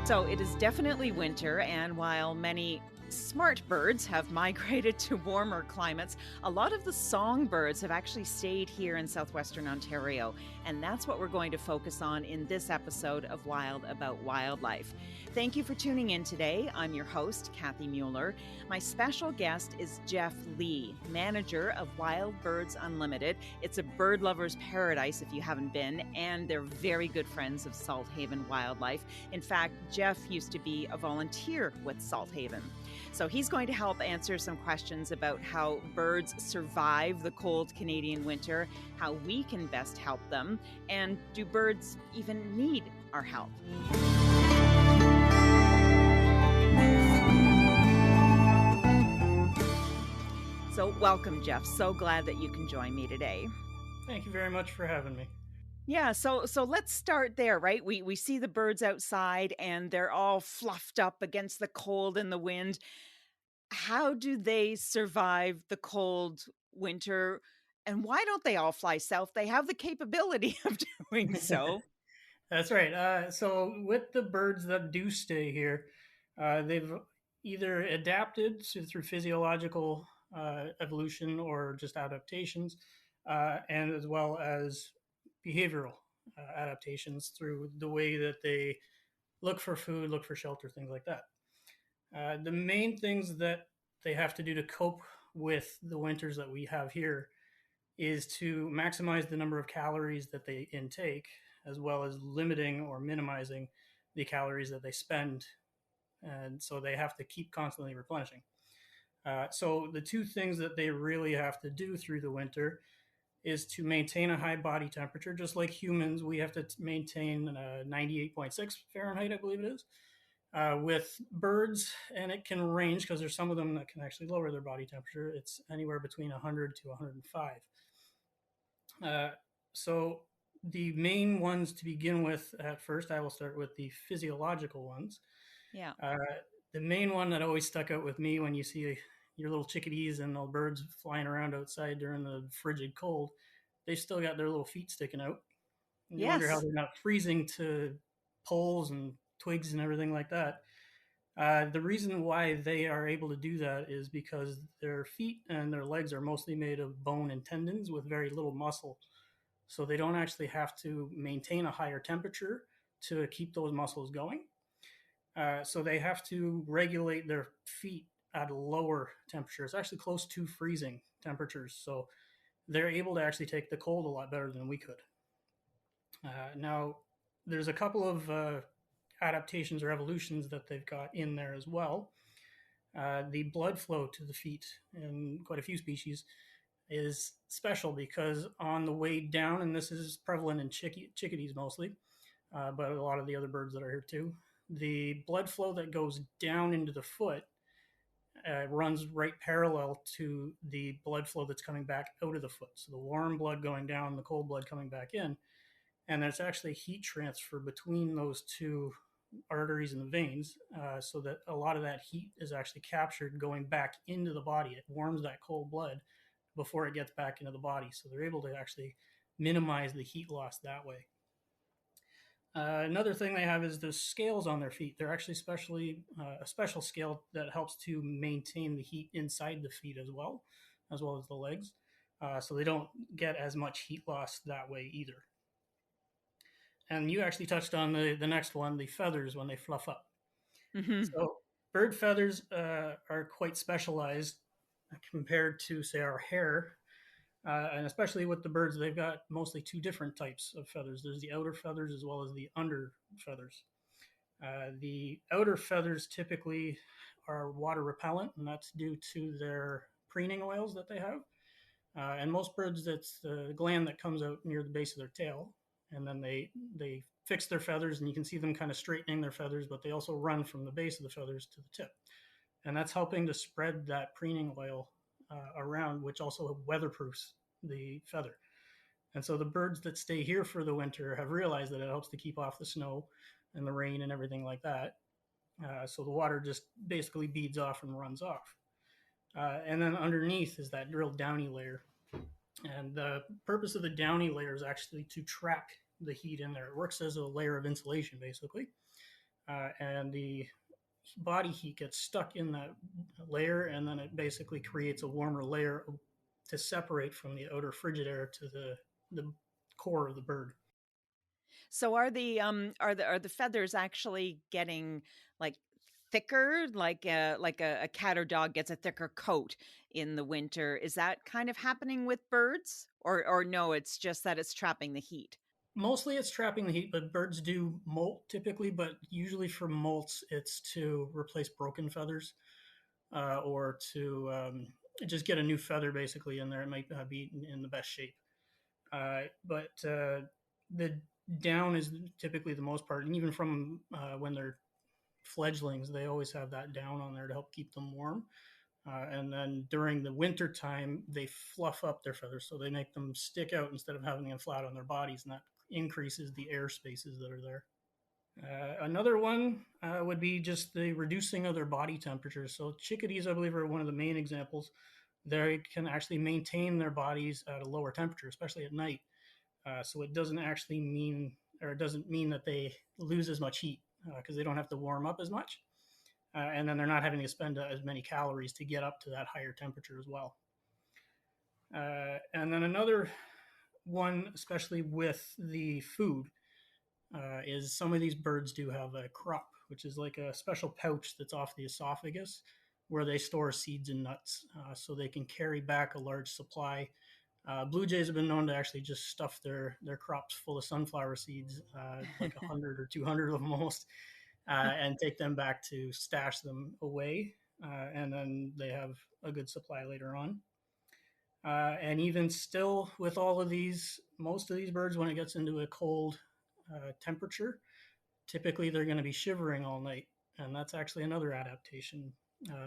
So it is definitely winter, and while many smart birds have migrated to warmer climates, a lot of the songbirds have actually stayed here in southwestern Ontario. And that's what we're going to focus on in this episode of Wild About Wildlife. Thank you for tuning in today. I'm your host, Kathy Mueller. My special guest is Jeff Lee, manager of Wild Birds Unlimited. It's a bird lover's paradise if you haven't been, and they're very good friends of Salthaven Wildlife. In fact, Jeff used to be a volunteer with Salthaven. So he's going to help answer some questions about how birds survive the cold Canadian winter, how we can best help them, and do birds even need our help? So welcome, Jeff. So glad that you can join me today. Thank you very much for having me. Yeah, so let's start there, right? We see the birds outside and they're all fluffed up against the cold and the wind. How do they survive the cold winter? And why don't they all fly south? They have the capability of doing so. That's right. So with the birds that do stay here, they've either adapted through physiological evolution or just adaptations, and as well as behavioral adaptations through the way that they look for food, look for shelter, things like that. The main things that they have to do to cope with the winters that we have here is to maximize the number of calories that they intake, as well as limiting or minimizing the calories that they spend. And so they have to keep constantly replenishing. So the two things that they really have to do through the winter is to maintain a high body temperature. Just like humans, we have to maintain 98.6 Fahrenheit, I believe it is. With birds, and it can range because there's some of them that can actually lower their body temperature. It's anywhere between 100 to 105. So the main ones to begin with at first, I will start with the physiological ones. Yeah. The main one that always stuck out with me when you see your little chickadees and the birds flying around outside during the frigid cold, they've still got their little feet sticking out. And you wonder how Yes. they're not freezing to poles and twigs and everything like that. The reason why they are able to do that is because their feet and their legs are mostly made of bone and tendons with very little muscle. So they don't actually have to maintain a higher temperature to keep those muscles going. So they have to regulate their feet at a lower temperature. It's actually close to freezing temperatures. So they're able to actually take the cold a lot better than we could. Now, there's a couple of adaptations or evolutions that they've got in there as well. The blood flow to the feet in quite a few species is special because on the way down, and this is prevalent in chickadees mostly, but a lot of the other birds that are here too, the blood flow that goes down into the foot runs right parallel to the blood flow that's coming back out of the foot. So the warm blood going down, the cold blood coming back in. And there's actually heat transfer between those two arteries and the veins, so that a lot of that heat is actually captured going back into the body. It warms that cold blood before it gets back into the body. So they're able to actually minimize the heat loss that way. Another thing they have is the scales on their feet. They're actually a special scale that helps to maintain the heat inside the feet as well as the legs. So they don't get as much heat loss that way either. And you actually touched on the next one, the feathers when they fluff up. Mm-hmm. So bird feathers are quite specialized compared to, say, our hair. And especially with the birds, they've got mostly two different types of feathers. There's the outer feathers as well as the under feathers. The outer feathers typically are water repellent, and that's due to their preening oils that they have. And most birds, that's the gland that comes out near the base of their tail, and then they fix their feathers, and you can see them kind of straightening their feathers, but they also run from the base of the feathers to the tip, and that's helping to spread that preening oil around, which also weatherproofs the feather. And so the birds that stay here for the winter have realized that it helps to keep off the snow and the rain and everything like that. So the water just basically beads off and runs off. And then underneath is that real downy layer. And the purpose of the downy layer is actually to trap the heat in there. It works as a layer of insulation, basically. and the body heat gets stuck in that layer, and then it basically creates a warmer layer to separate from the outer frigid air to the core of the bird. So are the feathers actually getting like thicker, like a cat or dog gets a thicker coat in the winter? Is that kind of happening with birds, or no? It's just that it's trapping the heat. Mostly it's trapping the heat, but birds do molt typically, but usually for molts, it's to replace broken feathers or to just get a new feather basically in there. It might be in the best shape. But the down is typically the most part, and even from when they're fledglings, they always have that down on there to help keep them warm. And then during the winter time, they fluff up their feathers, so they make them stick out instead of having them flat on their bodies, and that increases the air spaces that are there. Another one would be just the reducing of their body temperature. So chickadees, I believe, are one of the main examples. They can actually maintain their bodies at a lower temperature, especially at night. So it doesn't actually mean, or it doesn't mean that they lose as much heat because they don't have to warm up as much. And then they're not having to spend as many calories to get up to that higher temperature as well. And then another one, especially with the food, is some of these birds do have a crop, which is like a special pouch that's off the esophagus where they store seeds and nuts so they can carry back a large supply. Blue jays have been known to actually just stuff their crops full of sunflower seeds, like 100 or 200 of them almost, and take them back to stash them away. And then they have a good supply later on. And even still, with all of these, most of these birds, when it gets into a cold temperature, typically they're going to be shivering all night. And that's actually another adaptation.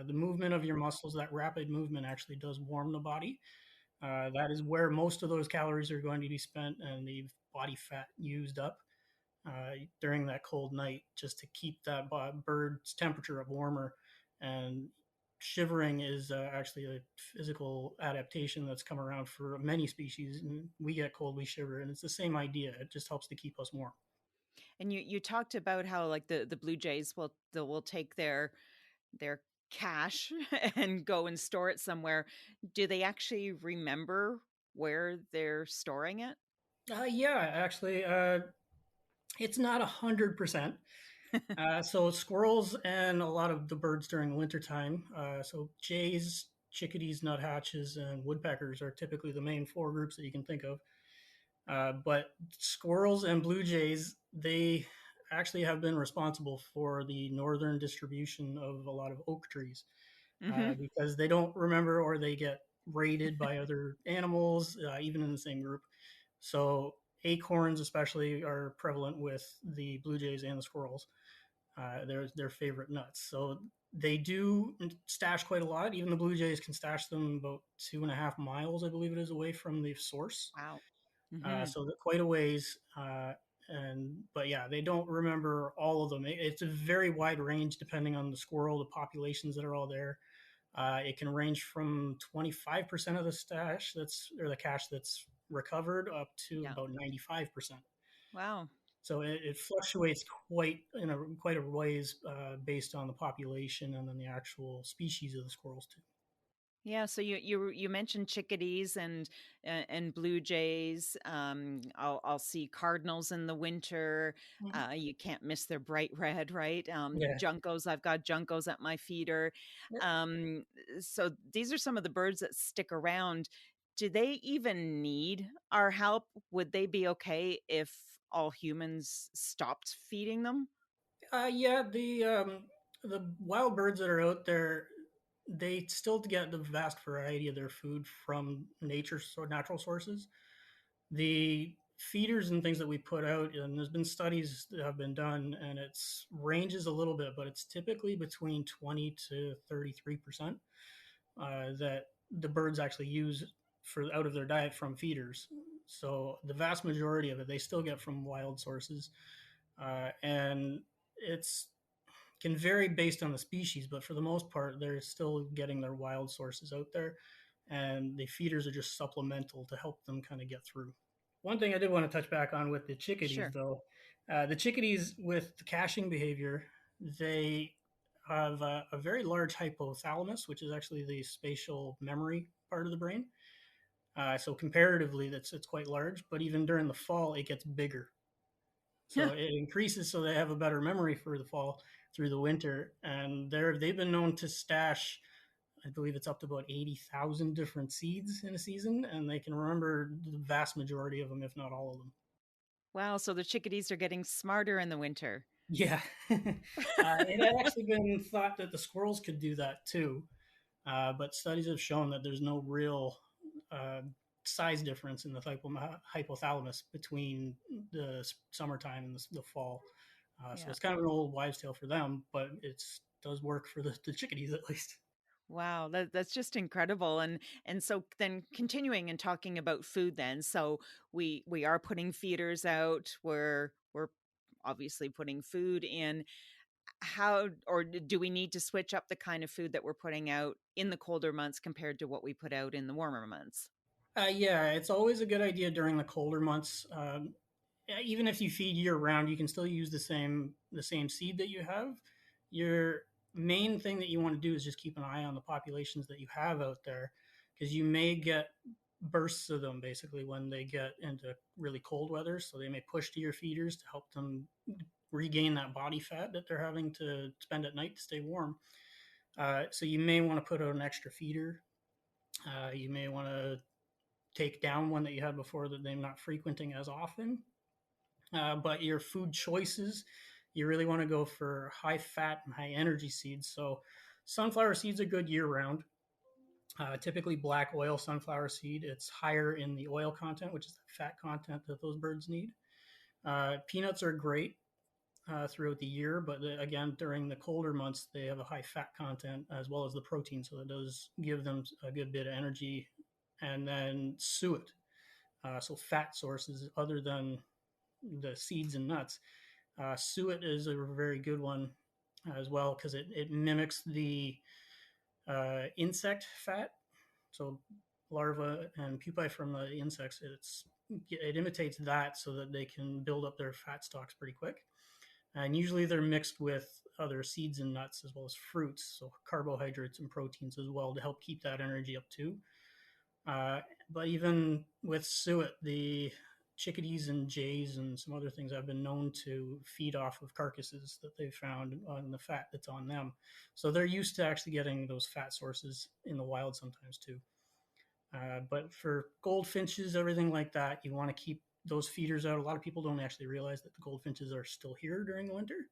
The movement of your muscles, that rapid movement, actually does warm the body. That is where most of those calories are going to be spent and the body fat used up during that cold night, just to keep that bird's temperature up warmer. And shivering is actually a physical adaptation that's come around for many species. And we get cold, we shiver, and it's the same idea. It just helps to keep us warm. And you talked about how like the blue jays will take their cash and go and store it somewhere. Do they actually remember where they're storing it? Yeah, actually, it's not 100%. So squirrels and a lot of the birds during the wintertime. So jays, chickadees, nuthatches, and woodpeckers are typically the main four groups that you can think of. But squirrels and blue jays, they actually have been responsible for the northern distribution of a lot of oak trees Hmm. because they don't remember or they get raided by other animals, even in the same group. So acorns, especially, are prevalent with the blue jays and the squirrels. They're their favorite nuts. So they do stash quite a lot. Even the blue jays can stash them about 2.5 miles, I believe it is, away from the source. Wow. Hmm. So quite a ways. And but yeah, they don't remember all of them. It's a very wide range depending on the squirrel, the populations that are all there. It can range from 25% of the stash that's or the cash that's recovered up to Yeah. about 95%. Wow. So it fluctuates quite a ways based on the population and then the actual species of the squirrels too. Yeah, so you mentioned chickadees and blue jays. I'll see cardinals in the winter. Mhm. You can't miss their bright red, right? Yeah. Juncos. I've got juncos at my feeder. Yep. Um, so these are some of the birds that stick around. Do they even need our help? Would they be okay if all humans stopped feeding them? Yeah, the wild birds that are out there, they still get the vast variety of their food from nature, so natural sources. The feeders and things that we put out, and there's been studies that have been done, and it's ranges a little bit, but it's typically between 20 to 33% that the birds actually use for out of their diet from feeders. So the vast majority of it they still get from wild sources, and it's can vary based on the species, but for the most part, they're still getting their wild sources out there, and the feeders are just supplemental to help them kind of get through. One thing I did want to touch back on with the chickadees, Sure. though, the chickadees with the caching behavior, they have a very large hypothalamus, which is actually the spatial memory part of the brain. So comparatively, that's it's quite large. But even during the fall, it gets bigger. So it increases, so they have a better memory for the fall through the winter, and they've been known to stash, I believe it's up to about 80,000 different seeds in a season, and they can remember the vast majority of them, if not all of them. Wow, so the chickadees are getting smarter in the winter. Yeah. It had actually been thought that the squirrels could do that too, but studies have shown that there's no real uh, size difference in the hypothalamus between the summertime and the fall. So Yeah. it's kind of an old wives' tale for them, but it does work for the chickadees at least. Wow, that's just incredible. And so then continuing and talking about food then. So we are putting feeders out. We're obviously putting food in. How or do we need to switch up the kind of food that we're putting out in the colder months compared to what we put out in the warmer months? Yeah, it's always a good idea during the colder months. Even if you feed year round, you can still use the same seed that you have. Your main thing that you want to do is just keep an eye on the populations that you have out there, because you may get bursts of them basically when they get into really cold weather. So they may push to your feeders to help them regain that body fat that they're having to spend at night to stay warm. So you may want to put out an extra feeder. You may want to take down one that you had before that they're not frequenting as often. But your food choices, you really want to go for high fat and high energy seeds. So sunflower seeds are good year round. Typically black oil sunflower seed. It's higher in the oil content, which is the fat content that those birds need. Peanuts are great throughout the year, but again, during the colder months, they have a high fat content as well as the protein, so it does give them a good bit of energy. And then suet, so fat sources other than the seeds and nuts. Suet is a very good one as well because it mimics the insect fat. So larvae and pupae from the insects, it imitates that so that they can build up their fat stocks pretty quick. And usually they're mixed with other seeds and nuts as well as fruits, so carbohydrates and proteins as well to help keep that energy up too. But even with suet, the chickadees and jays and some other things have been known to feed off of carcasses that they found on the fat that's on them. So they're used to actually getting those fat sources in the wild sometimes too. But for goldfinches, everything like that, you want to keep those feeders out. A lot of people don't actually realize that the goldfinches are still here during the winter.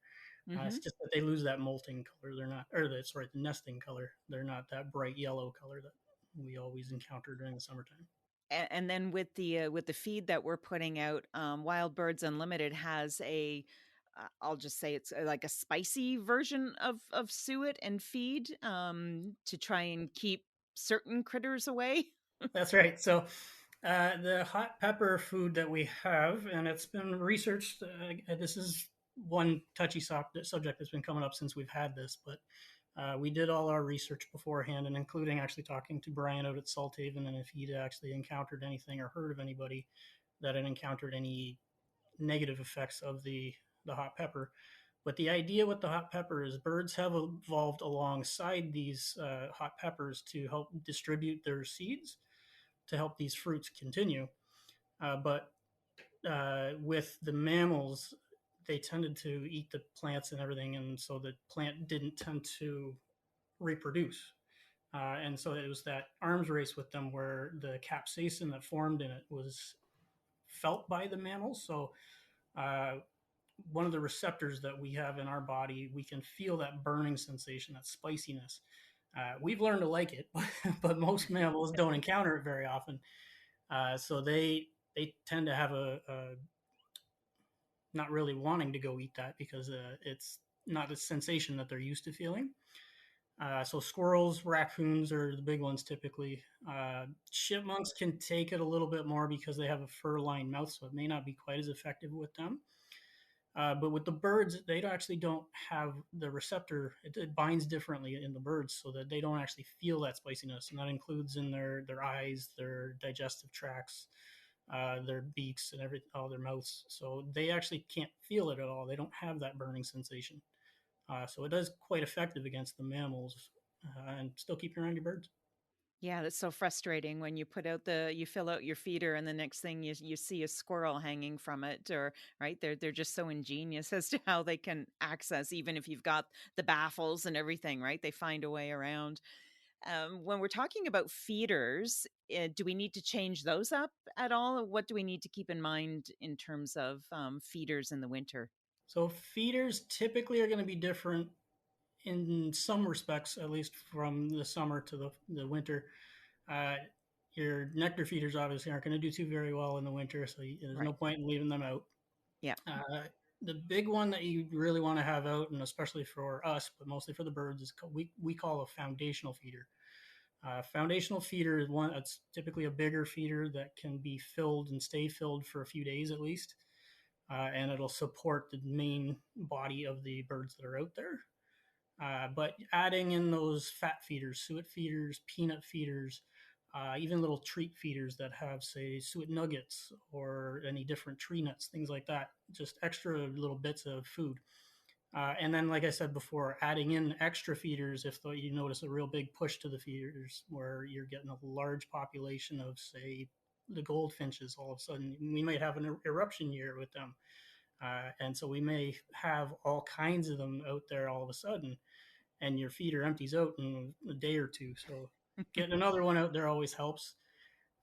Mm-hmm. It's just that they lose that molting color. They're not, or the nesting color. They're not that bright yellow color that we always encounter during the summertime. And then with the feed that we're putting out, Wild Birds Unlimited has a I'll just say it's like a spicy version of suet and feed to try and keep certain critters away. That's right. So the hot pepper food that we have, and it's been researched. This is one touchy subject that's been coming up since we've had this, but we did all our research beforehand, and including actually talking to Brian out at Salthaven, and if he'd actually encountered anything or heard of anybody that had encountered any negative effects of the hot pepper. But the idea with the hot pepper is birds have evolved alongside these hot peppers to help distribute their seeds to help these fruits continue. But with the mammals, they tended to eat the plants and everything, and so the plant didn't tend to reproduce. And so it was that arms race with them where the capsaicin that formed in it was felt by the mammals. So uh, one of the receptors that we have in our body, we can feel that burning sensation, that spiciness. We've learned to like it, but most mammals don't encounter it very often. So they tend to have a not really wanting to go eat that because it's not a sensation that they're used to feeling. So squirrels, raccoons are the big ones typically. Chipmunks can take it a little bit more because they have a fur-lined mouth, so it may not be quite as effective with them. But with the birds, they actually don't have the receptor. It binds differently in the birds, so that they don't actually feel that spiciness, and that includes in their eyes, their digestive tracts, their beaks and every all their mouths, so they actually can't feel it at all. They don't have that burning sensation. So it does quite effective against the mammals, and still keep you around your birds. Yeah, that's so frustrating when you fill out your feeder and the next thing you see a squirrel hanging from it, or right, they're just so ingenious as to how they can access, even if you've got the baffles and everything, right? They find a way around. When we're talking about feeders, do we need to change those up at all? What do we need to keep in mind in terms of feeders in the winter? So feeders typically are going to be different in some respects, at least from the summer to the winter. Uh, your nectar feeders obviously aren't going to do too very well in the winter, so there's no Right. point in leaving them out. Yeah. Uh, the big one that you really want to have out, and especially for us, but mostly for the birds, is we call a foundational feeder. Foundational feeder is one that's typically a bigger feeder that can be filled and stay filled for a few days at least, and it'll support the main body of the birds that are out there. But adding in those fat feeders, suet feeders, peanut feeders, even little treat feeders that have, say, suet nuggets or any different tree nuts, things like that, just extra little bits of food. And then, like I said before, adding in extra feeders if you notice a real big push to the feeders where you're getting a large population of, say, the goldfinches all of a sudden. We might have an eruption year with them. And so we may have all kinds of them out there all of a sudden, and your feeder empties out in a day or two. So getting another one out there always helps.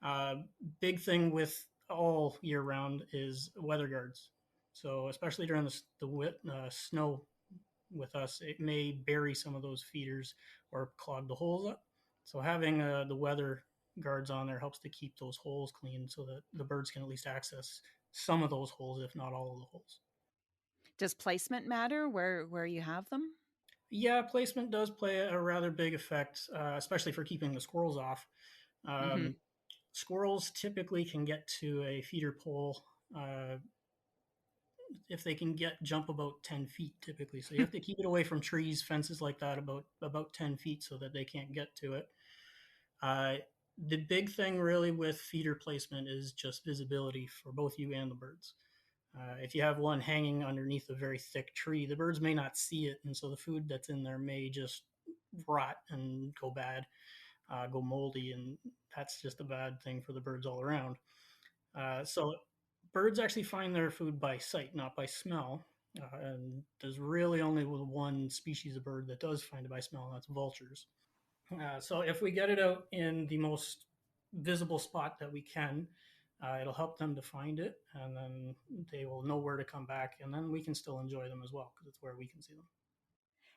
Uh, Big thing with all year round is weather guards. So especially during the snow with us, it may bury some of those feeders or clog the holes up. So having the weather guards on there helps to keep those holes clean so that the birds can at least access some of those holes, if not all of the holes. Does placement matter where you have them? Yeah, placement does play a rather big effect, especially for keeping the squirrels off. Hmm. Um, Squirrels typically can get to a feeder pole uh, if they can jump about 10 feet typically. So you have to keep it away from trees, fences like that, about 10 feet so that they can't get to it. Uh, the big thing really with feeder placement is just visibility for both you and the birds. If you have one hanging underneath a very thick tree, the birds may not see it, and so the food that's in there may just rot and go bad, go moldy, and that's just a bad thing for the birds all around. So birds actually find their food by sight, not by smell. And there's really only one species of bird that does find it by smell, and that's vultures. So if we get it out in the most visible spot that we can, it'll help them to find it, and then they will know where to come back, and then we can still enjoy them as well because it's where we can see them.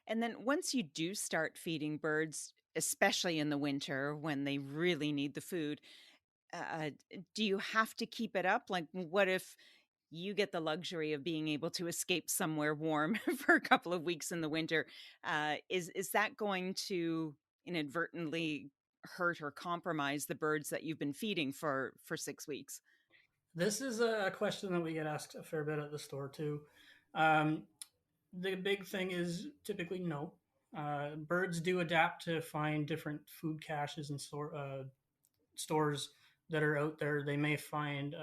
And then once you do start feeding birds, especially in the winter when they really need the food, do you have to keep it up? Like, what if you get the luxury of being able to escape somewhere warm for a couple of weeks in the winter? Is that going to inadvertently hurt or compromise the birds that you've been feeding for 6 weeks? This is a question that we get asked a fair bit at the store too. Um, the big thing is typically no. Birds do adapt to find different food caches and stores that are out there. They may find,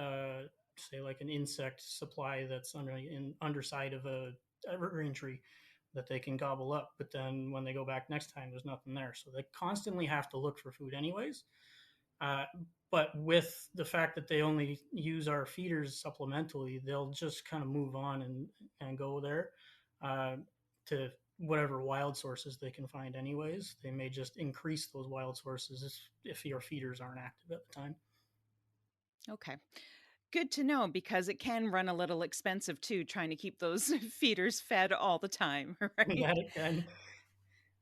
say, like an insect supply that's underside of a evergreen tree that they can gobble up. But then when they go back next time, there's nothing there. So they constantly have to look for food, anyways. Uh, but with the fact that they only use our feeders supplementally, they'll just kind of move on and go there uh, to whatever wild sources they can find, anyways. They may just increase those wild sources if your feeders aren't active at the time. Okay. Good to know because it can run a little expensive too, trying to keep those feeders fed all the time, right? That it can.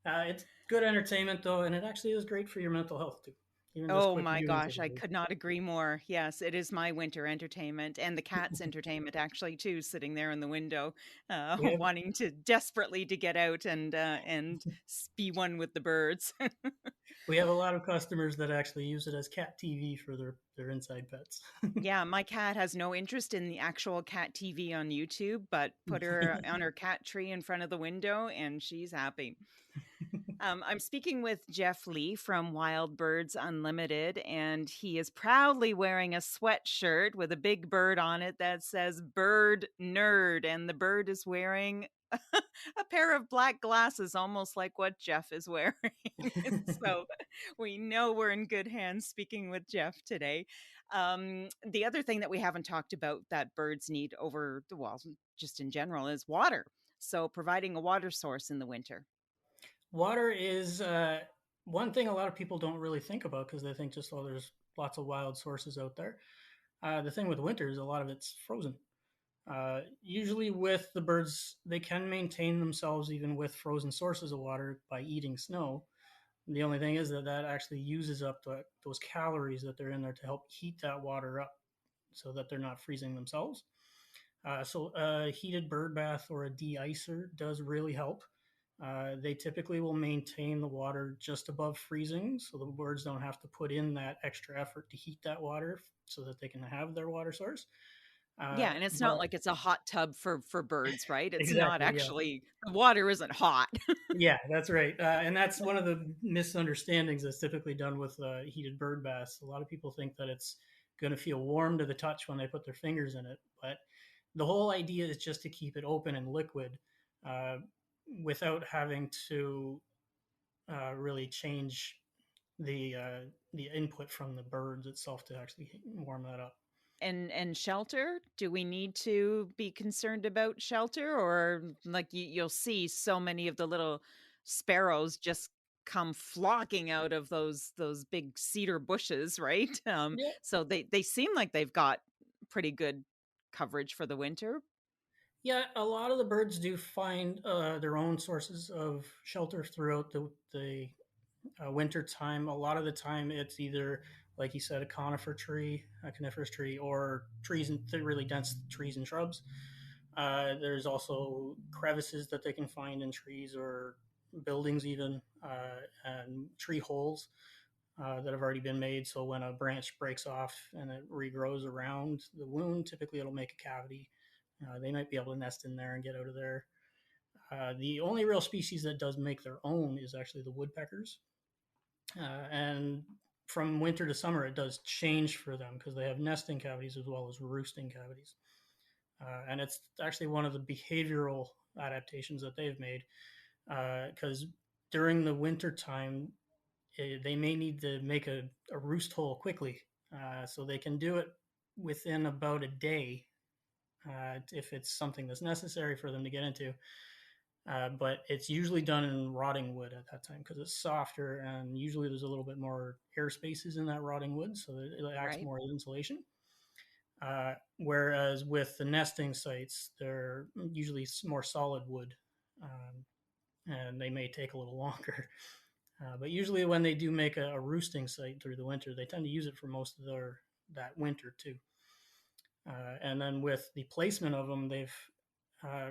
It's good entertainment, though, and it actually is great for your mental health, too. Even just Oh quickly my doing gosh, I something. could not agree more. Yes, it is my winter entertainment and the cat's entertainment actually too, sitting there in the window, We have wanting to desperately to get out and be one with the birds. we have a lot of customers that actually use it as cat TV for their inside pets. Yeah, my cat has no interest in the actual cat TV on YouTube, but put her on her cat tree in front of the window and she's happy. I'm speaking with Jeff Lee from Wild Birds Unlimited, and he is proudly wearing a sweatshirt with a big bird on it that says Bird Nerd. And the bird is wearing a pair of black glasses, almost like what Jeff is wearing. So we know we're in good hands speaking with Jeff today. The other thing that we haven't talked about that birds need over the walls, just in general, is water. So providing a water source in the winter. Water is one thing a lot of people don't really think about because they think just, oh, there's lots of wild sources out there. The thing with winter is a lot of it's frozen. Usually, with the birds, they can maintain themselves even with frozen sources of water by eating snow. The only thing is that that actually uses up those calories that they're in there to help heat that water up so that they're not freezing themselves. So a heated bird bath or a de-icer does really help. They typically will maintain the water just above freezing, so the birds don't have to put in that extra effort to heat that water so that they can have their water source. Yeah, and it's not But like it's a hot tub for birds, right? It's not exactly, yeah. actually the water isn't hot. Yeah, that's right. And that's one of the misunderstandings that's typically done with heated bird baths. A lot of people think that it's going to feel warm to the touch when they put their fingers in it, but the whole idea is just to keep it open and liquid uh, without having to really change the input from the birds itself to actually warm that up. And shelter, do we need to be concerned about shelter, or like you'll see so many of the little sparrows just come flocking out of those big cedar bushes, right? Yeah, So they seem like they've got pretty good coverage for the winter. yeah. A lot of the birds do find their own sources of shelter throughout the winter time. A lot of the time, it's either, like you said, a coniferous tree, or trees and really dense trees and shrubs. There's also crevices that they can find in trees or buildings, even, and tree holes that have already been made. So when a branch breaks off and it regrows around the wound, typically it'll make a cavity. They might be able to nest in there and get out of there. The only real species that does make their own is actually the woodpeckers. And from winter to summer, it does change for them because they have nesting cavities as well as roosting cavities. And it's actually one of the behavioral adaptations that they've made because during the winter time, they may need to make a roost hole quickly. So they can do it within about a day if it's something that's necessary for them to get into. But it's usually done in rotting wood at that time because it's softer and usually there's a little bit more air spaces in that rotting wood, so it acts Right. more as insulation. Whereas with the nesting sites, they're usually more solid wood, and they may take a little longer. But usually, when they do make a roosting site through the winter, they tend to use it for most of their that winter too. And then with the placement of them, they've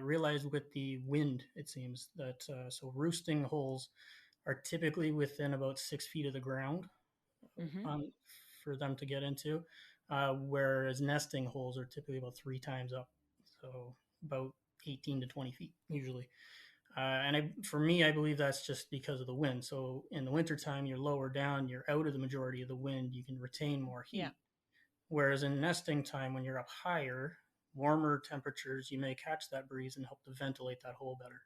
realized with the wind, it seems that so roosting holes are typically within about 6 feet of the ground Hmm. on, for them to get into, whereas nesting holes are typically about 3 times up, so about 18 to 20 feet usually. For me, I believe that's just because of the wind. So in the wintertime, you're lower down, you're out of the majority of the wind, you can retain more Yeah. heat. Whereas in nesting time, when you're up higher, warmer temperatures, you may catch that breeze and help to ventilate that hole better.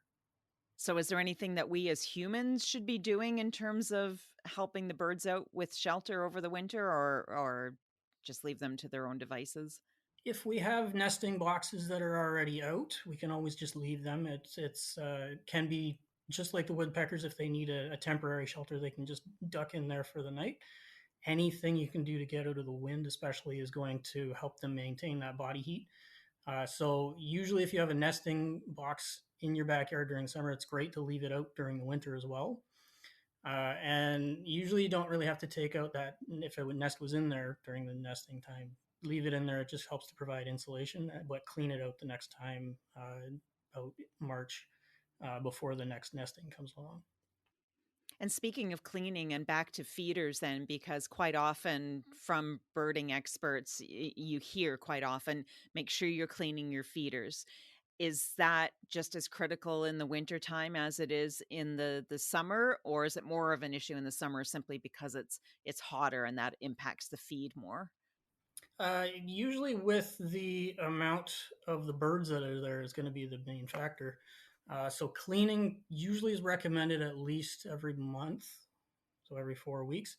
So is there anything that we as humans should be doing in terms of helping the birds out with shelter over the winter, or just leave them to their own devices? If we have nesting boxes that are already out, we can always just leave them. It's can be just like the woodpeckers. If they need a temporary shelter, they can just duck in there for the night. Anything you can do to get out of the wind, especially, is going to help them maintain that body heat. So usually, if you have a nesting box in your backyard during summer, it's great to leave it out during the winter as well. And usually, you don't really have to take out that if a nest was in there during the nesting time. Leave it in there. It just helps to provide insulation, but clean it out the next time, about March, before the next nesting comes along. And speaking of cleaning and back to feeders, then, because quite often from birding experts, you hear quite often, make sure you're cleaning your feeders. Is that just as critical in the wintertime as it is in the summer, or is it more of an issue in the summer simply because it's hotter and that impacts the feed more? Usually, with the amount of the birds that are there is going to be the main factor. So cleaning usually is recommended at least every month, so every 4 weeks.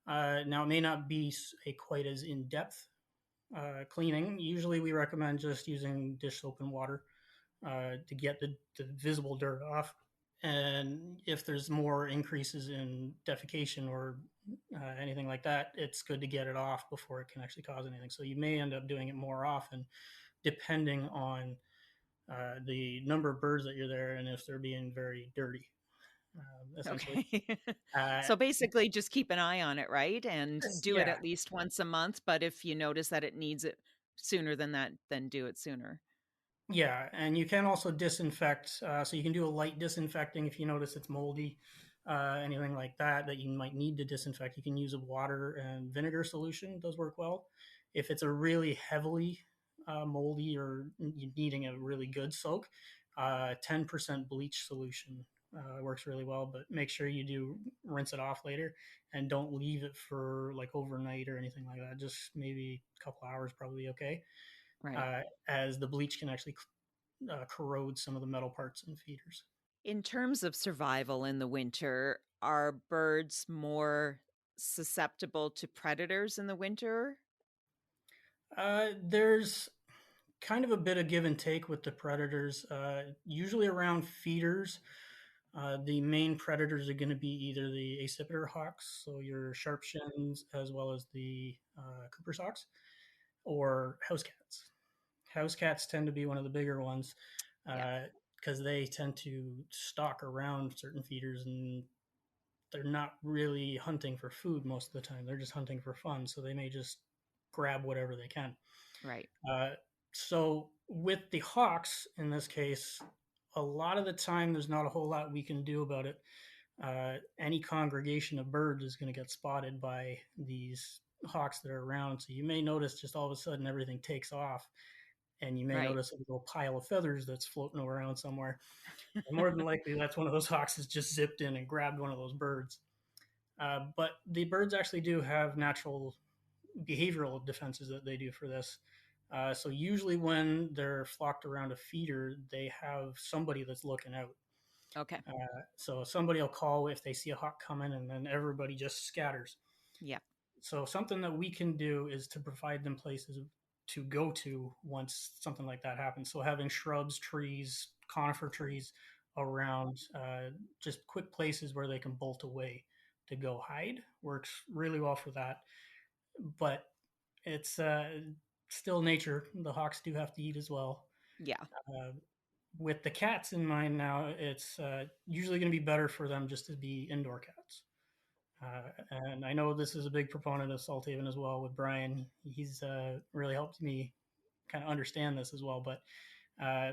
Now, it may not be a quite as in depth cleaning. Usually, we recommend just using dish soap and water to get the visible dirt off. And if there's more increases in defecation or anything like that, it's good to get it off before it can actually cause anything. So you may end up doing it more often, depending on the number of birds that you're there and if they're being very dirty, essentially. Okay. Uh, So basically just keep an eye on it, right? And do it yeah, at least once a month, but if you notice that it needs it sooner than that, then do it sooner. Yeah, and you can also disinfect. So you can do a light disinfecting if you notice it's moldy, anything like that that you might need to disinfect. You can use a water and vinegar solution; it does work well. If it's a really heavily moldy or you needing a really good soak, 10% bleach solution works really well. But make sure you do rinse it off later and don't leave it for like overnight or anything like that. Just maybe a couple hours, probably okay. Right. uh, as the bleach can actually corrode some of the metal parts in feeders. In terms of survival in the winter, are birds more susceptible to predators in the winter? There's kind of a bit of give and take with the predators. Usually around feeders, the main predators are going to be either the accipiter hawks, so your sharp shins, as well as the Cooper's hawks, or house cats. House cats tend to be one of the bigger ones Yeah. because they tend to stalk around certain feeders and they're not really hunting for food most of the time. They're just hunting for fun. So they may just grab whatever they can. Right. Uh, so with the hawks in this case, a lot of the time there's not a whole lot we can do about it. Any congregation of birds is going to get spotted by these hawks that are around. So you may notice just all of a sudden everything takes off, and you may Right. notice a little pile of feathers that's floating around somewhere. And more than likely, that's one of those hawks has just zipped in and grabbed one of those birds. But the birds actually do have natural behavioral defenses that they do for this. So usually when they're flocked around a feeder, they have somebody that's looking out. Okay. So somebody will call if they see a hawk coming, and then everybody just scatters. Yeah. So something that we can do is to provide them places to go to once something like that happens. So having shrubs, trees, conifer trees around, just quick places where they can bolt away to go hide works really well for that. But it's still nature. The hawks do have to eat as well. Yeah. Uh, with the cats in mind now, it's usually going to be better for them just to be indoor cats. And I know this is a big proponent of Salthaven as well with Brian. He's really helped me kind of understand this as well. But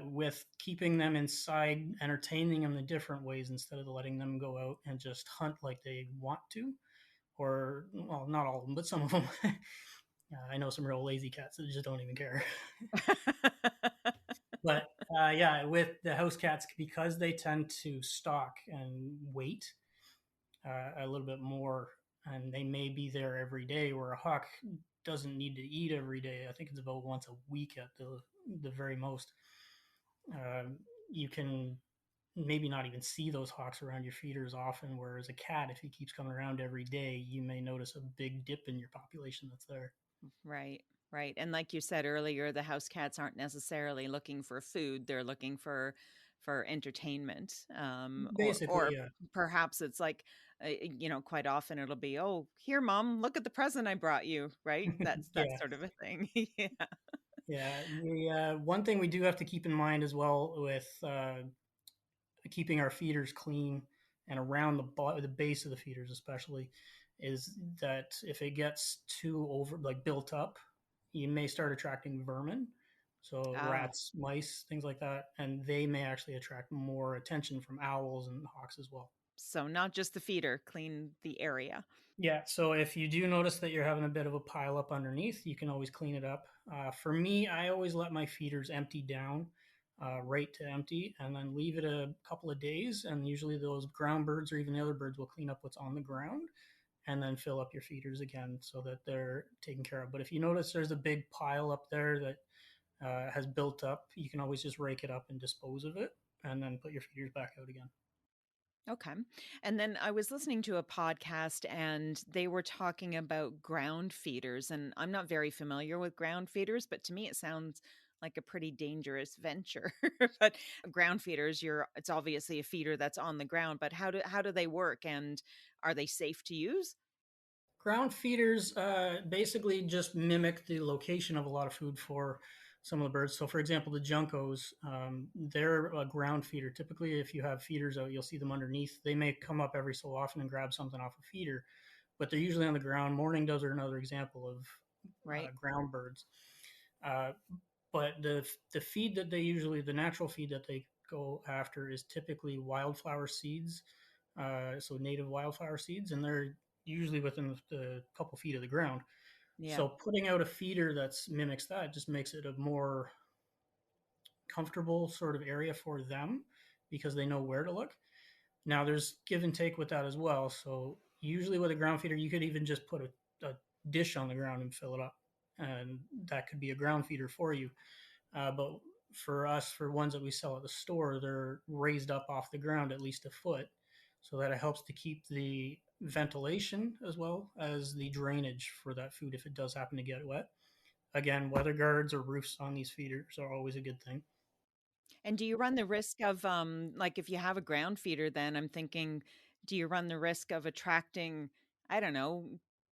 with keeping them inside, entertaining them in different ways instead of letting them go out and just hunt like they want to, or, well, not all of them, but some of them. I know some real lazy cats that just don't even care. But yeah, with the house cats, because they tend to stalk and wait a little bit more, and they may be there every day, where a hawk doesn't need to eat every day. I think it's about once a week at the very most. You can maybe not even see those hawks around your feeders often, whereas a cat, if he keeps coming around every day, you may notice a big dip in your population that's there. Right, right. And like you said earlier, the house cats aren't necessarily looking for food; they're looking for entertainment. Basically, Or yeah. perhaps it's like, quite often it'll be, "Oh, here, mom, look at the present I brought you." Right? That's Yeah. sort of a thing. Yeah. Yeah, the one thing we do have to keep in mind as well with keeping our feeders clean and around the base of the feeders, especially, is that if it gets too over like built up, you may start attracting vermin, so Oh, rats, mice, things like that, and they may actually attract more attention from owls and hawks as well. so not just the feeder, clean the area. Yeah, so if you do notice that you're having a bit of a pile up underneath, you can always clean it up. For me, I always let my feeders empty down right to empty, and then leave it a couple of days. And usually those ground birds or even the other birds will clean up what's on the ground and then fill up your feeders again so that they're taken care of. But if you notice there's a big pile up there that has built up, you can always just rake it up and dispose of it and then put your feeders back out again. Okay. And then I was listening to a podcast and they were talking about ground feeders. And I'm not very familiar with ground feeders, but to me it sounds like a pretty dangerous venture. But ground feeders, it's obviously a feeder that's on the ground, but how do they work and are they safe to use? Ground feeders basically just mimic the location of a lot of food for some of the birds. So, for example, the juncos, they're a ground feeder. Typically, if you have feeders out, you'll see them underneath. They may come up every so often and grab something off a feeder, but they're usually on the ground. Mourning doves are another example of Right. ground birds. Uh, but the feed that they usually, the natural feed that they go after is typically wildflower seeds, so native wildflower seeds, and they're usually within the couple feet of the ground. Yeah. So putting out a feeder that mimics that just makes it a more comfortable sort of area for them because they know where to look. Now there's give and take with that as well. So usually with a ground feeder, you could even just put a dish on the ground and fill it up, and that could be a ground feeder for you. But for us, for ones that we sell at the store, they're raised up off the ground at least a foot, so that it helps to keep the ventilation as well as the drainage for that food if it does happen to get wet. Again, weather guards or roofs on these feeders are always a good thing. And do you run the risk of, like, if you have a ground feeder, then I'm thinking, do you run the risk of attracting, I don't know,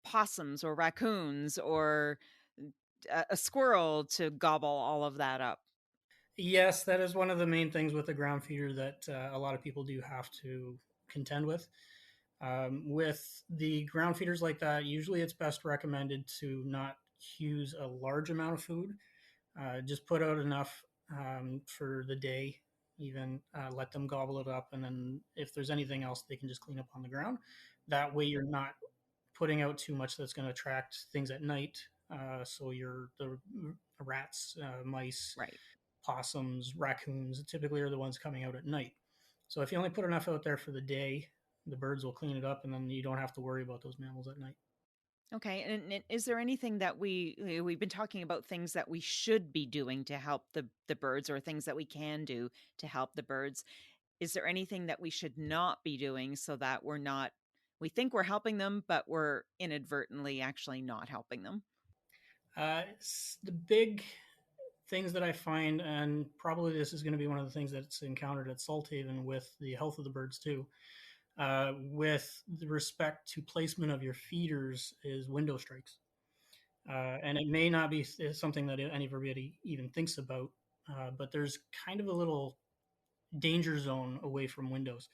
possums or raccoons or a squirrel to gobble all of that up? Yes, that is one of the main things with the ground feeder that a lot of people do have to contend with. With the ground feeders like that, usually it's best recommended to not use a large amount of food. Just put out enough for the day, even let them gobble it up. And then if there's anything else, they can just clean up on the ground. That way, you're not putting out too much that's going to attract things at night. So the rats, mice, Right. possums, raccoons typically are the ones coming out at night. So if you only put enough out there for the day, the birds will clean it up, and then you don't have to worry about those mammals at night. Okay. And is there anything that we've been talking about things that we should be doing to help the birds or things that we can do to help the birds? Is there anything that we should not be doing so that we think we're helping them, but we're inadvertently actually not helping them? The big things that I find, and probably this is going to be one of the things that's encountered at Salthaven with the health of the birds too, with the respect to placement of your feeders, is window strikes. And it may not be something that anybody even thinks about, but there's kind of a little danger zone away from windows.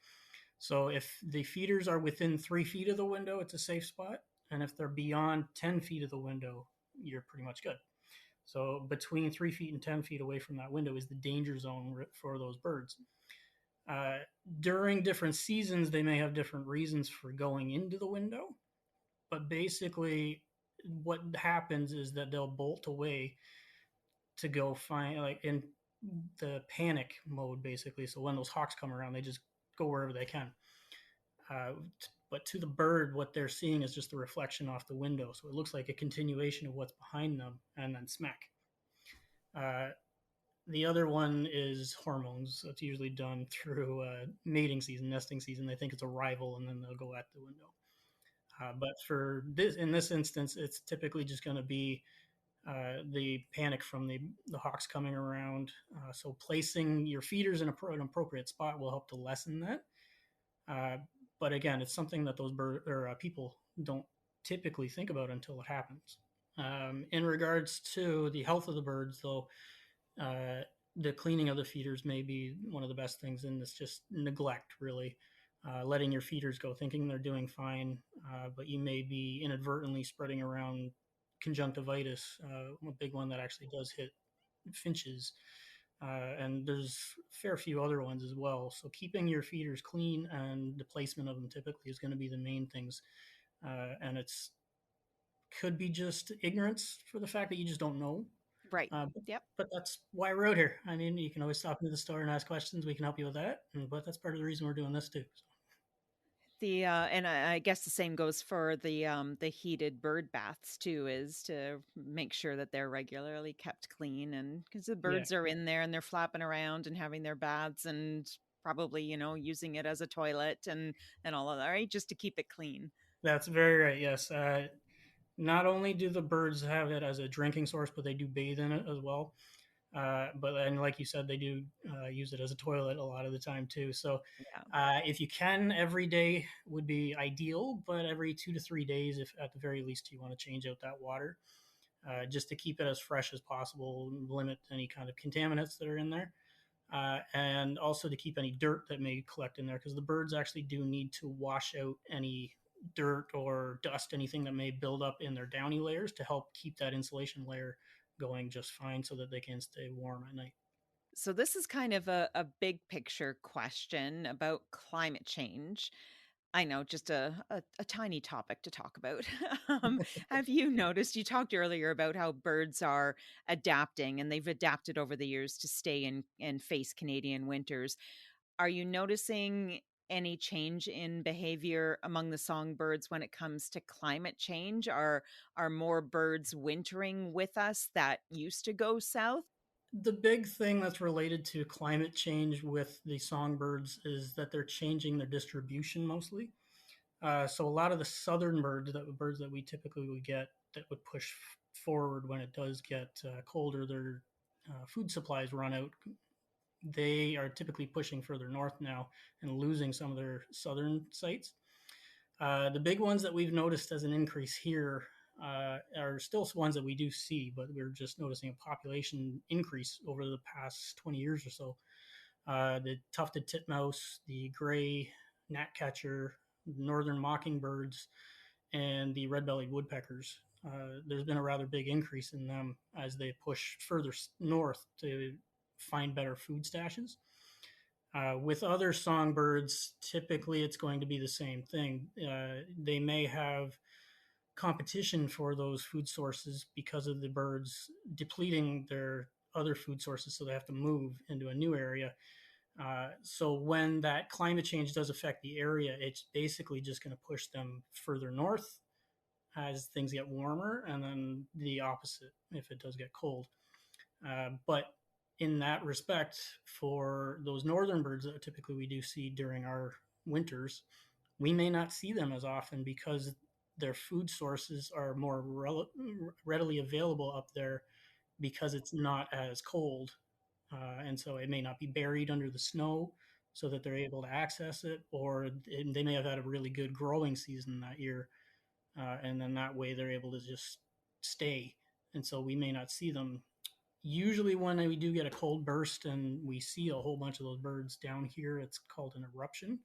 So if the feeders are within 3 feet of the window, it's a safe spot. And if they're beyond 10 feet of the window, you're pretty much good. So between 3 feet and 10 feet away from that window is the danger zone for those birds. Uh, During different seasons, they may have different reasons for going into the window, but basically, what happens is that they'll bolt away to go find, like, in the panic mode, basically. So when those hawks come around, they just go wherever they can. Uh, but to the bird, what they're seeing is just the reflection off the window. So it looks like a continuation of what's behind them, and then smack. Uh, the other one is hormones. That's usually done through mating season, nesting season. They think it's a rival, and then they'll go at the window. But for this, in this instance, it's typically just going to be the panic from the hawks coming around. So placing your feeders in an appropriate spot will help to lessen that. Uh, but again, it's something that those people don't typically think about until it happens. In regards to the health of the birds, though, uh, the cleaning of the feeders may be one of the best things, and it's just neglect, really. Letting your feeders go, thinking they're doing fine, but you may be inadvertently spreading around conjunctivitis, a big one that actually does hit finches. And there's a fair few other ones as well. So keeping your feeders clean and the placement of them typically is going to be the main things. And it's could be just ignorance for the fact that you just don't know. Right. Uh, but, Yep. but that's why we're out here. I mean, you can always stop into the store and ask questions. We can help you with that. But that's part of the reason we're doing this too. So. The and I guess the same goes for the heated bird baths too, is to make sure that they're regularly kept clean, and because the Yeah, birds are in there and they're flapping around and having their baths and probably, using it as a toilet and all of that, right? Just to keep it clean. that's very right. Yes. Not only do the birds have it as a drinking source, but they do bathe in it as well. But then, like you said, they do use it as a toilet a lot of the time too. So, Yeah. if you can, every day would be ideal, but every 2 to 3 days, if at the very least you want to change out that water, just to keep it as fresh as possible, limit any kind of contaminants that are in there. And also to keep any dirt that may collect in there, because the birds actually do need to wash out any dirt or dust, anything that may build up in their downy layers to help keep that insulation layer going just fine so that they can stay warm at night. So this is kind of a big picture question about climate change. I know, just a tiny topic to talk about. Have you noticed? You talked earlier about how birds are adapting, and they've adapted over the years to stay in and face Canadian winters. Are you noticing any change in behavior among the songbirds when it comes to climate change? Are more birds wintering with us that used to go south? The big thing that's related to climate change with the songbirds is that they're changing their distribution mostly. So a lot of the southern birds that we typically would get that would push forward when it does get colder, their food supplies run out. They are typically pushing further north now and losing some of their southern sites. The big ones that we've noticed as an increase here are still ones that we do see, but we're just noticing a population increase over the past 20 years or so. The tufted titmouse, the gray gnatcatcher, northern mockingbirds, and the red-bellied woodpeckers. There's been a rather big increase in them as they push further north to find better food stashes. With other songbirds, typically it's going to be the same thing. They may have competition for those food sources because of the birds depleting their other food sources, so they have to move into a new area. So when that climate change does affect the area, it's basically just going to push them further north as things get warmer, and then the opposite if it does get cold. But in that respect, for those northern birds that typically we do see during our winters, we may not see them as often because their food sources are more readily available up there because it's not as cold. And so it may not be buried under the snow so that they're able to access it, or they may have had a really good growing season that year. And then that way they're able to just stay. And so we may not see them usually when we do get a cold burst and we see a whole bunch of those birds down here. It's called an eruption.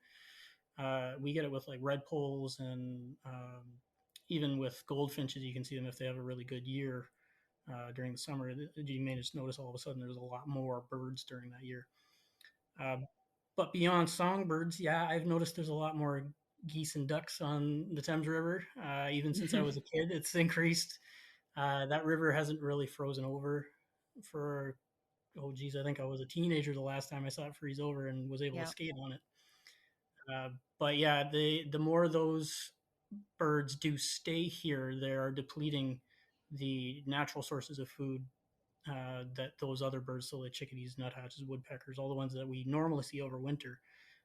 We get it with like red poles and even with goldfinches. You can see them if they have a really good year during the summer. You may just notice all of a sudden there's a lot more birds during that year. uh, but beyond songbirds, yeah, I've noticed there's a lot more geese and ducks on the Thames River. Even since I was a kid, it's increased. That river hasn't really frozen over for, oh geez, I think I was a teenager the last time I saw it freeze over and was able to Yeah. skate on it. But yeah, the more those birds do stay here, they are depleting the natural sources of food that those other birds, so the chickadees, nuthatches, woodpeckers, all the ones that we normally see over winter,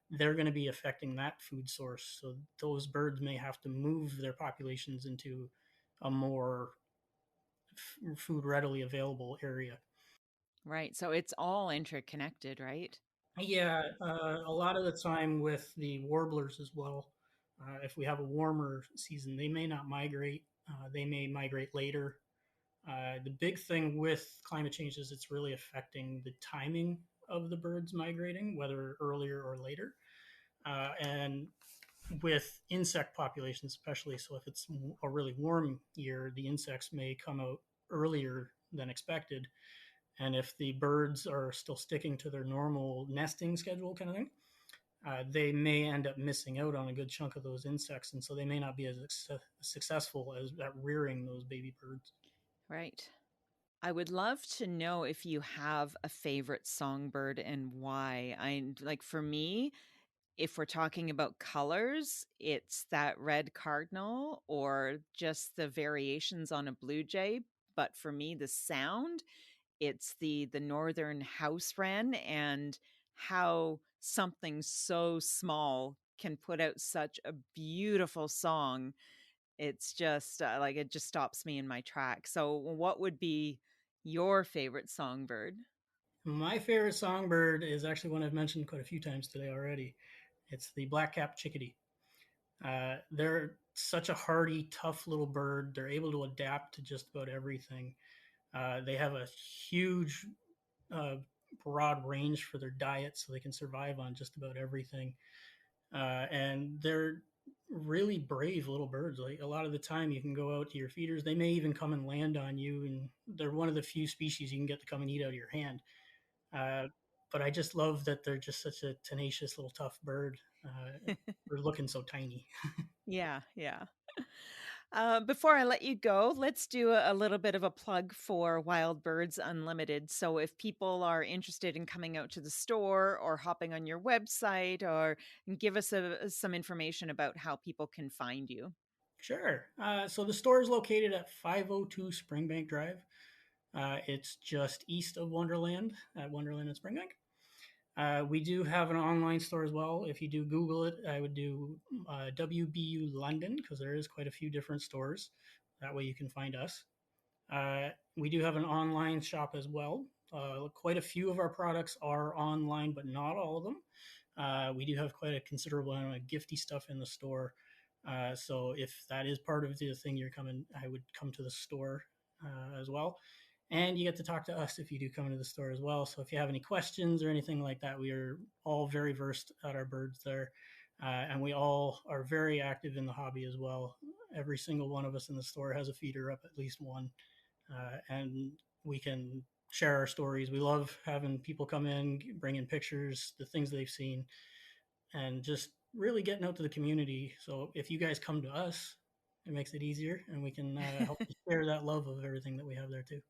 they're going to be affecting that food source. So those birds may have to move their populations into a more food readily available area. Right. So it's all interconnected, right? Yeah, a lot of the time with the warblers as well. If we have a warmer season, they may not migrate. They may migrate later. The big thing with climate change is it's really affecting the timing of the birds migrating, whether earlier or later. And with insect populations, especially, so if it's a really warm year, the insects may come out earlier than expected. And if the birds are still sticking to their normal nesting schedule, kind of thing, they may end up missing out on a good chunk of those insects. And so they may not be as successful as at rearing those baby birds. Right. I would love to know if you have a favorite songbird and why. I like for me, if we're talking about colors, it's that red cardinal or just the variations on a blue jay. But for me, the sound, it's the northern house wren, and how something so small can put out such a beautiful song. It's just like it just stops me in my track. So what would be your favorite songbird? My favorite songbird is actually one I've mentioned quite a few times today already. It's the black-capped chickadee. They're such a hardy, tough little bird. They're able to adapt to just about everything. They have a huge, uh, broad range for their diet, so they can survive on just about everything. And they're really brave little birds. Like a lot of the time, you can go out to your feeders. They may even come and land on you, and they're one of the few species you can get to come and eat out of your hand. Uh, but I just love that they're just such a tenacious little tough bird for looking so tiny. Yeah, yeah. Before I let you go, let's do a little bit of a plug for Wild Birds Unlimited. So, if people are interested in coming out to the store or hopping on your website, or give us some information about how people can find you. Sure. So the store is located at 502 Springbank Drive. It's just east of Wonderland at Wonderland and Springbank. We do have an online store as well. If you do Google it, I would do WBU London because there is quite a few different stores. That way you can find us. We do have an online shop as well. Quite a few of our products are online, but not all of them. We do have quite a considerable amount of gifty stuff in the store. So if that is part of the thing you're coming, I would come to the store as well. And you get to talk to us if you do come into the store as well. So if you have any questions or anything like that, we are all very versed at our birds there. And we all are very active in the hobby as well. Every single one of us in the store has a feeder up, at least one. And we can share our stories. We love having people come in, bring in pictures, the things they've seen, and just really getting out to the community. So if you guys come to us, it makes it easier, and we can help you share that love of everything that we have there too.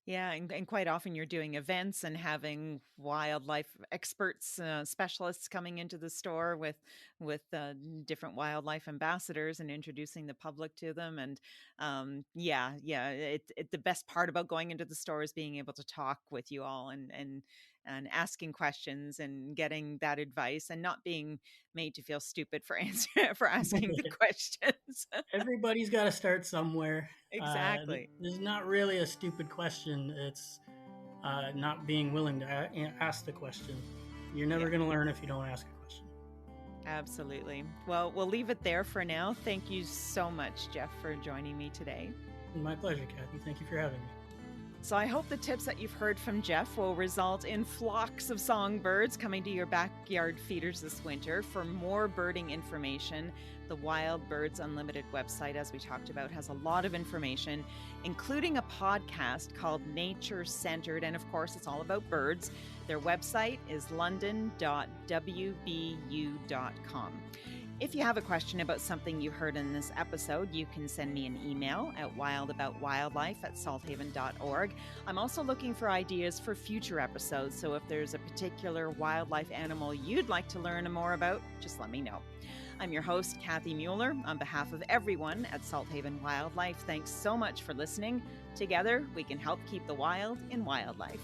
Yeah, and quite often you're doing events and having wildlife experts, specialists coming into the store with different wildlife ambassadors and introducing the public to them. And yeah, the best part about going into the store is being able to talk with you all and asking questions and getting that advice and not being made to feel stupid for answer for asking the questions. Everybody's got to start somewhere. Exactly. There's not really a stupid question. It's not being willing to ask the question. You're never Yeah. going to learn if you don't ask a question. Absolutely. Well, we'll leave it there for now. Thank you so much, Jeff, for joining me today. My pleasure, Kathy. Thank you for having me. So I hope the tips that you've heard from Jeff will result in flocks of songbirds coming to your backyard feeders this winter. For more birding information, the Wild Birds Unlimited website, as we talked about, has a lot of information, including a podcast called Nature Centered. And of course, it's all about birds. Their website is london.wbu.com. If you have a question about something you heard in this episode, you can send me an email at wildaboutwildlife@salthaven.org. I'm also looking for ideas for future episodes, so if there's a particular wildlife animal you'd like to learn more about, just let me know. I'm your host, Kathy Mueller. On behalf of everyone at Salthaven Wildlife, thanks so much for listening. Together, we can help keep the wild in wildlife.